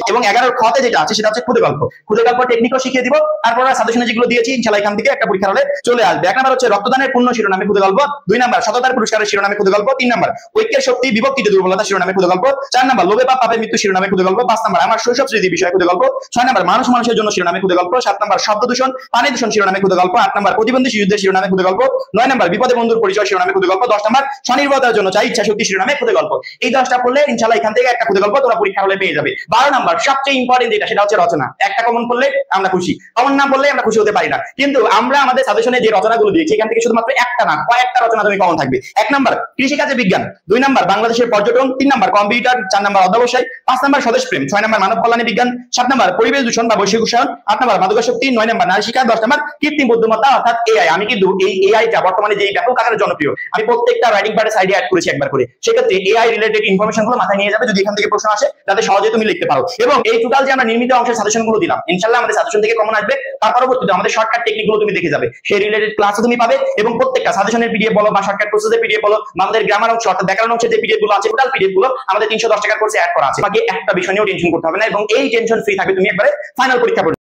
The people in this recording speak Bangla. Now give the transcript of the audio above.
এবং 11 খতে যেটা আছে সেটা হচ্ছে খুদে গল্প। খুদে গল্প টেকনিকও শিখিয়ে দিব। তারপর সাজেশনে যেগুলো দিয়েছি ইনশাআল্লাহ এখান থেকে একটা পরীক্ষার হলে চলে আসবে। 1 নাম্বার হচ্ছে রক্তদানের পুণ্য শিরোনামে খুদে গল্প, 2 নাম্বার সততার পুরস্কারের শিরোনামে খুদে গল্প, 3 নাম্বার ঐক্যের শক্তি বিভক্তিতে দুর্বলতা শিরোনামে খুদে গল্প, 4 নাম্বার লোভে পাপ পাপে মৃত্যু শিরোনামে খুদে গল্প, 5 নাম্বার আমার শৈশব স্মৃতি বিষয়ে খুদে গল্প, 6 নাম্বার মানুষ মানুষের জন্য শিরোনামে খুদে গল্প, 7 নাম্বার শব্দ দূষণ পানি দূষণ শিরোনামে খুদে গল্প, 8 নাম্বার প্রতিবন্ধী শিশুদের শিরোনামে খুদে গল্প, 9 নাম্বার বিপদে বন্ধুর পরিচয় শিরোনামে খুদে গল্প, 10 নাম্বার স্বনির্ভরতার জন্য চাই ইচ্ছা শক্তি শিরোনামে খুদে গল্প। এই 10টা পড়লে ইনশাআল্লাহ এখান থেকে একটা খুদে গল্প তোমরা পরীক্ষা হলে পেয়ে যাবে। 12 নাম্বার সবচেয়ে ইম্পর্টেন্ট যেটা সেটা হচ্ছে রচনা। একটা কমন করলে আমরা খুশি, কমন না বললে আমরা খুশি হতে পারি না। কিন্তু আমরা আমাদের সাজেশনে যে রচনাগুলো দিয়েছি এখান থেকে শুধুমাত্র একটা না কয়েকটা রচনা তুমি কমন থাকবে। 1 নাম্বার কৃষিকাজে বিজ্ঞান, 2 নাম্বার বাংলাদেশের পর্যটন, 3 নাম্বার কম্পিউটার, 4 নাম্বার অধ্যবসায়, 5 নাম্বার স্বদেশ প্রেম, 6 নাম্বার মানব কল্যাণে বিজ্ঞান, 7 নাম্বার পরিবেশ দূষণ বা বৈশ্বিক উষ্ণায়ন, 8 নাম্বার মাদকাসক্তি, 9 নাম্বার নারী শিক্ষা, 10 নাম্বার কৃত্রিম বুদ্ধিমত্তা অর্থাৎ এআই। আমি কিন্তু এই এআইটা বর্তমানে যেই ব্যাপক আকারে জনপ্রিয় আমি প্রত্যেকটা রাইটিং পার্টের সাইডে অ্যাড করেছি একবার করে। সেক্ষেত্রে এআই রিলেটেড ইনফরমেশন গুলো মাথায় নিয়ে যাবে যদি এখান থেকে প্রশ্ন আসে যাতে সহজে তুমি লিখতে পারো। এবং এই টোটাল যে আমরা নির্মিত অংশের সাজেশন গুলো দিলাম ইনশাআল্লাহ আমাদের সাজেশন থেকে কমন আসবে। তার পরবর্তীতে আমাদের শর্টকাট টেকনিক গুলো তুমি দেখে যাবে, সেই রিলেটেড ক্লাসও তুমি পাবে এবং প্রত্যেকটা সাজেশনের পিডিএফ বলো বা শর্টকাট প্রসেসের পিডিএফ বলো বা আমাদের গ্রামার অংশ অর্থাৎ ব্যাকরণ অংশের যে পিডিএফ গুলো আছে টোটাল পিডিএফ গুলো আমাদের 310 টাকার কোর্সে অ্যাড করা আছে। বাকি একটা বিষয় নিয়েও টেনশন করতে হবে না এবং এই টেনশন ফ্রি থাকবে তুমি একবারে ফাইনাল পরীক্ষা